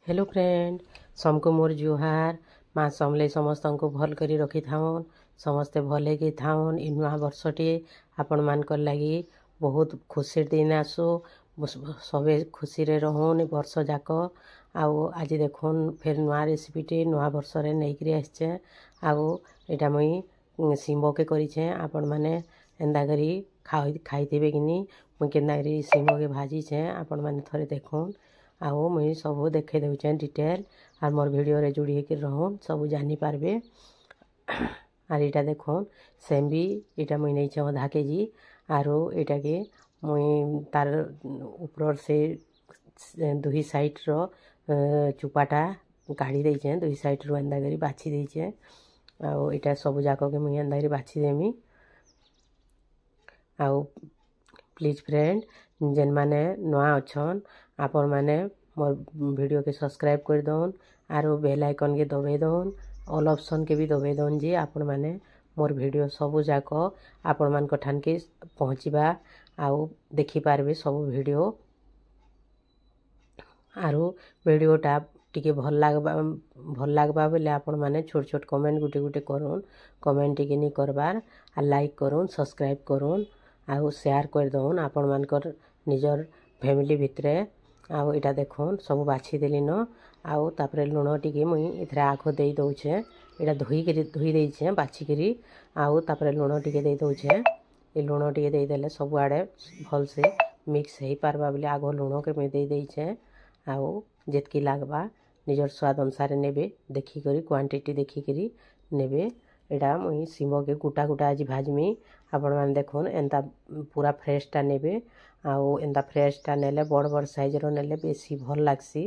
Hello friend समको मोर जुहार माँ समले समस्त को भल करी रखी थाउन समस्ते भले की थाउन इ नुआ वर्षटी आपण मानकर लगी बहुत खुशी दिन आसू सबे खुशी रे रहून वर्ष जाक आउ आज देखुन फिर नुआ रेसिपीटी नुआ वर्ष रे नहीं करी आछे आउ एटा मुई सिंबो के करिछे आपण माने एंदा करी खाइथिबे किनी मुई केंदा करी सिंबो के भाजी छे आपण माने थरे देखुन आउ मुई सब देखे देउछे डिटेल आर मोर वीडियो रे जुड़ी के रहून सब जानी पारबे। आर इटा देखुन सेम भी इटा मुई नहीं छे आधा केजी आरो इटा के मुई तार ऊपर से दुही साइड रो चुपाटा काढ़ी देछे दुही साइड रो एंदा करी बाछि देछे आउ इटा सब जाको के मुई एंदा करी बाछि देमी। आउ प्लीज फ्रेंड जेन माने नुआ अछन आपण माने मोर वीडियो के सब्सक्राइब कर दौन आरो बेल आइकन के दबाई दौन ऑल ऑप्शन के भी दबाई दौन जे आपण माने मोर वीडियो सब जाक आपण मान ठान के पहुँचवा आउ देखि पारबे सब वीडियो आरो वीडियोटा टिके भल लागबा बोले आपण माने छोट छोट कमेंट गुटे गुटे करूँ कमेंट टिके नहीं करबार आ लाइक करूँ सब्सक्राइब करूँ आउ शेयर कर दौन आपण मानकर निजर फैमिली भितरे आउ इटा देखुन सब बाछि देली न आउ तापरे लुण टिके मुई इथरे आखो देई दउछे इटा धोई देइछे बाछि करी आउ तापरे लुण टिके देई दउछे ए लुण टिके देई देले सब आड़े भल से मिक्स हेई पारबा बोले आगो लुण के मैं देई देइछे आउ जेतकी लागबा निजर स्वाद अनुसार नेबे देखि करी क्वांटिटी देखि करी नेबे। एटा मुई सिंबो के गुटा गुटा आज भाजमी आपण मान देखुन एंता पूरा फ्रेशटा नेबे आउ एंता फ्रेशटा नेले बड़ बड़ साइज रो नेले बेसी भल लागसी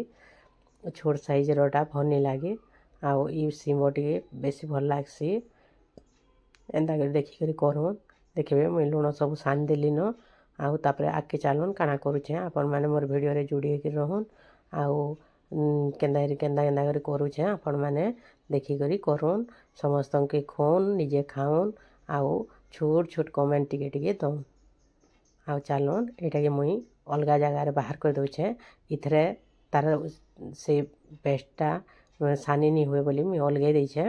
छोट साइज रोटा भल नहीं लागे आउ ई सिंबो टिके बेसी भल लागसी एंता कर देखि करी करूँ देखबे मुई लुण सब सान देली न आउ तापरे आके चालून काना करूछे आपण माने मोर वीडियो रे जुड़ी के रहून आउ केंदा करी करूछे आपण माने देखि करी करूँ समस्त के खून निजे खाऊन आउ छोट छोट कमेंट टिके टिके दौन आउ चालून एटा के मुई अलगा जगह रे बाहर कर दउछे इथरे तार से पेस्टटा सानी नहीं हुए बोली मुई अलगे देछे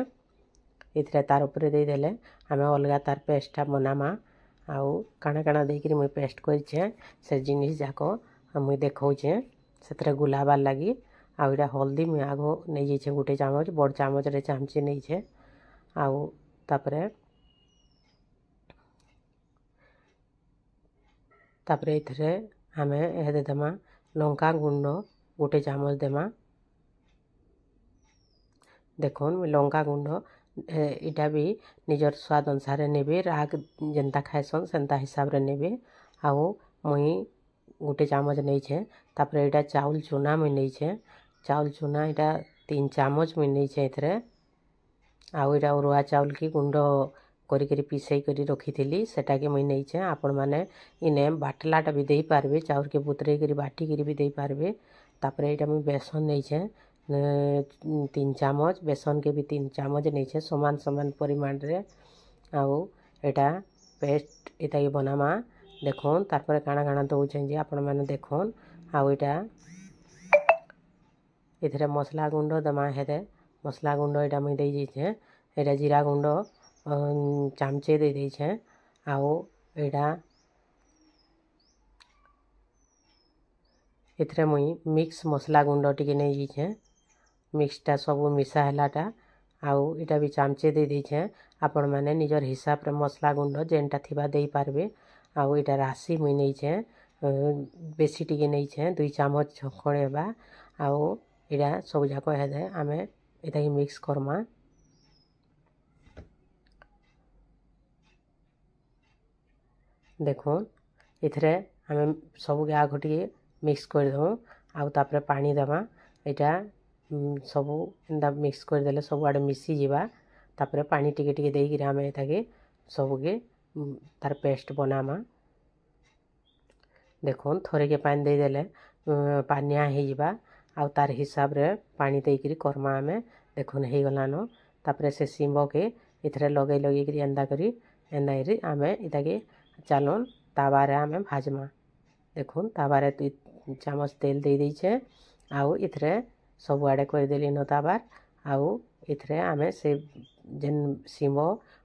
इथरे तार ऊपर दे देले हमें अलगा तार पेस्टटा बनामा आउ काना काना दे करी मुई पेस्ट करछे से जिनिस जाको मुई देखौछे सेतरे गुलाबार लागी आउ इटा हल्दी मुई आगो नहीं जाइछे गुटे चामच बड़ चामच रे चामचे नहीं छे आउ तापरे इथरे हमें एदे देमा लंका गुंड गोटे चामच देमा देखुन मुई लंका गुंड इटा भी निजर स्वाद अनुसार नेबे राग जेंता खाइसन सेंता हिसाब रे नेबे आउ मुई गोटे चामच नहीं छे तापरे इटा चाउल चूना मुई नहीं छे चाउल चूना इटा 3 चामच मुई नहीं छे इथरे आउ इटा अरुआ चाउल की गुंड करी करी पिसई करी रखी थी सेटा के मुई नहीं छे आपण माने इने बाटलाटा भी देई पारबे चाउर के बुतरे करी बाटी करी भी देई पारबे तापरे इटा मुई बेसन नहीं छे 3 चामच बेसन के भी 3 चामच नहीं छे समान समान परिमाण रे आउ एटा पेस्ट इटा के बनामा देखुन तारपरे काना काना दउछे जे आपण माने देखुन आउ इटा इथरे मसला गुंड दमा हेदे मसला गुंड इटा मुई देई जेछे एटा जीरा गुंड चामचे दे देछे आउ एटा इथरे मुई मिक्स मसला गुंड टिके नहीं जेछे मिक्सटा सब मिसा हलाटा आउ इटा भी चामचे दे देछे आपण माने निजर हिसाब रे मसला गुंड जेनटा थिबा देई पारबे आउ इटा राशि मुई नहीं छे बेसी टिके नहीं छे 2 चामच खणेबा आउ इटा सब जाको हेदे आमे इटा मिक्स करमा देखुन इथरे हमें सब के आग टिके मिक्स कर दऊँ आउ तापरे पानी देमा इटा सब एंदा मिक्स कर देले सब आड़े मिसी जीवा तापरे पानी टिके टिके देई कि हमें एटाके सब के तार पेस्ट बनामा देखुन थोड़े के पानी दे देले पानिया हे जीवा आउ तार हिसाब रे पानी देई करी करमा हमें देखुन हे गलानो तापरे से सिंबो के इथरे लगे करी एंदा करी हमें इताके चालून तावा रे हमें भाजमा देखुन तावा रे 2 चामच तेल दे देछे आउ इथरे ସବୁଆଡ଼େ କରିदेଲି न ताबार आउ इथरे आमे से जेन सीम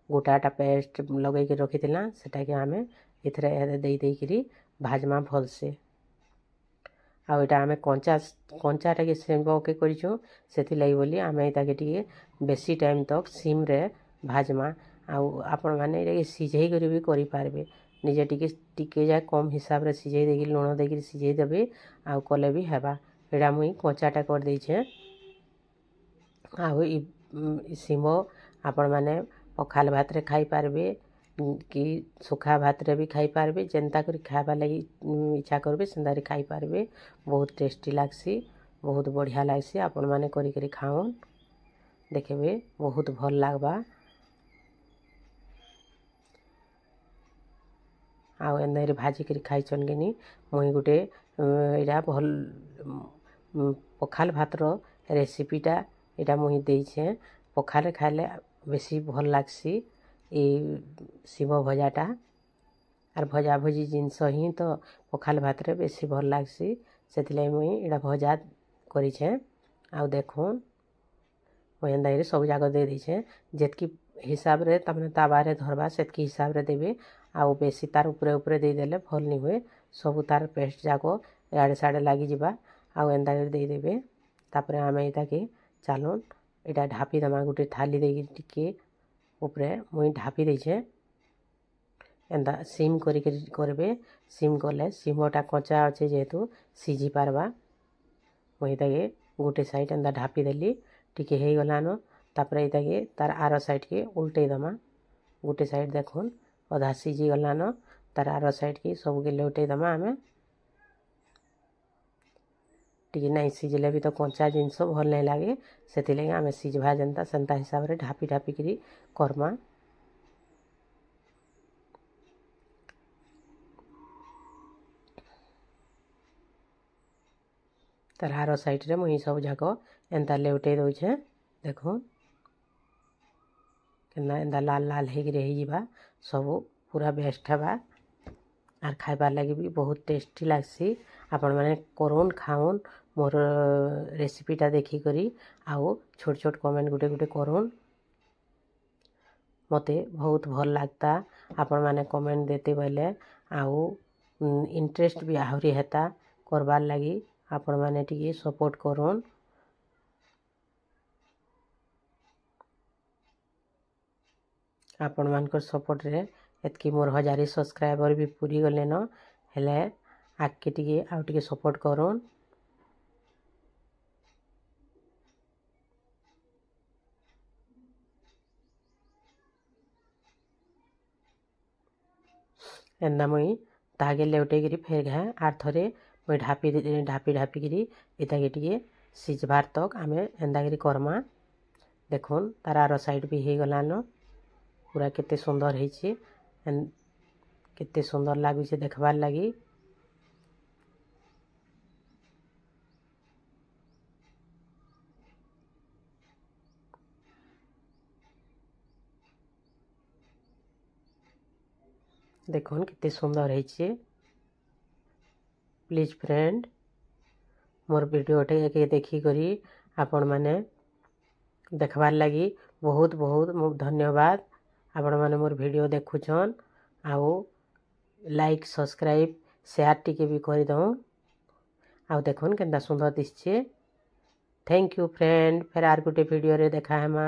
गोटाटा पेस्ट लगे रखिथिला सेटा के आमे इथरे देई भाजमा भलसे आउ एटा आमे कंचाटा के सीम के करिछु सेति लई बोली आमे इता के टिके बेसी टाइम तक सीम रे भाजमा आउ आपण माने रे सिझेई करी भी करि पारबे निजे टिके जा कम हिसाब रे सिझेई देकी लूण देकी सिझेई देबे आउ कले भी हेबा एटा मुई कंचाटा कर दै छे आउ सीम आपण माने पखाल भात रे खाई पारबे कि सुखा भात रे भी खाई पारबे जेंता करी खाइबा लगी इच्छा करबे सेंता रे खाई पारबे बहुत टेस्टी लागसी बहुत बढ़िया लागसी आपण माने करी करी खाओन देखबे बहुत भल लागबा आउ एंदा रे भाजी करी खाइछन गेनी मुई गुटे एटा भल पखाल भात रो रेसिपीटा एटा मुई देई छे पखाल खाइले बेसी भल लागसी ए सीम भजाटा आर भजा भजी जिनस ही तो पखाल भात रे बेसी भल लागसी सेतिले मुई एटा भजा करी छे आउ देखुन मुई एंदा रे सब जाक दे दी छे जेतकी हिसाब रे तमने तावा रे धरबा सेतकी हिसाब रे देबे आउ बेसी तार ऊपर ऊपर दे देले भल नि हुए सब तार पेस्ट जाको याडे साडे लागी जिबा आउ एंदा कर दे देबे तापरे आमे इता के चालून एटा ढापी दमा गुटे थाली देकी टिके ऊपरे मुई ढापी दे छे एंदा सीम करी करबे सीम कले सीमटा कच्चा अच्छे जेहेतु सीझी पारबा मुई ताके गोटे साइड एंदा ढापी देली टिके हे गलानो तापरे इताके तार आरो साइड के उल्टे दमा गोटे साइड देखुन अधा सीझी गलानो तार आरो साइड के सब के लौटे दमा आमे टिके नहीं सीझले भी तो कंचा जिनस भल नहीं लगे से आमे सीझवा जनता सेंता हिसाब रे ढापी ढापी करी करमा तार आरो साइड रे मुई सब जाक एंता लेउटे दउ छे देखो केना एंता लाल लाल हे रही जीवा सब पूरा बेस्ट हेबा आर खाइबार लगी भी बहुत टेस्टी लागसी आपण माने करोन खाओन मोर रेसिपीटा देखी करी आउ छोट छोट कमेंट गुटे गुटे करोन मते बहुत भल लागता आपण माने कमेंट देते बोले आउ इंटरेस्ट भी आहरी हेता करबार लगी आपण माने टिके सपोर्ट करोन आपण मानकर सपोर्ट रे एतकी मोर 1000 सब्सक्राइबर भी पूरी गले न हेले आके टिके आउ टिके सपोर्ट करोन एंदा मुई तागे लेउटे गिरी फेर घाए आर थरे मुई ढापी ढापी गिरी इताके टिके सिझबार तक आमे एंदा गिरी करमा देखुन तार आरो साइड भी हे गलानो पूरा केते सुंदर हेछि केते सुंदर लागुछे देखबार लगी देखुन केते सुंदर हेछि प्लीज फ्रेंड मोर वीडियो के देखी करी आपण माने देखबार लगी बहुत बहुत धन्यवाद आपण माने मोर वीडियो देखुछन आउ लाइक सब्सक्राइब शेयर टिके भी कर दो आउ देखुन केनता सुंदर दिसछे थैंक यू फ्रेंड फेर आर गुटे वीडियो रे देखा हेमा।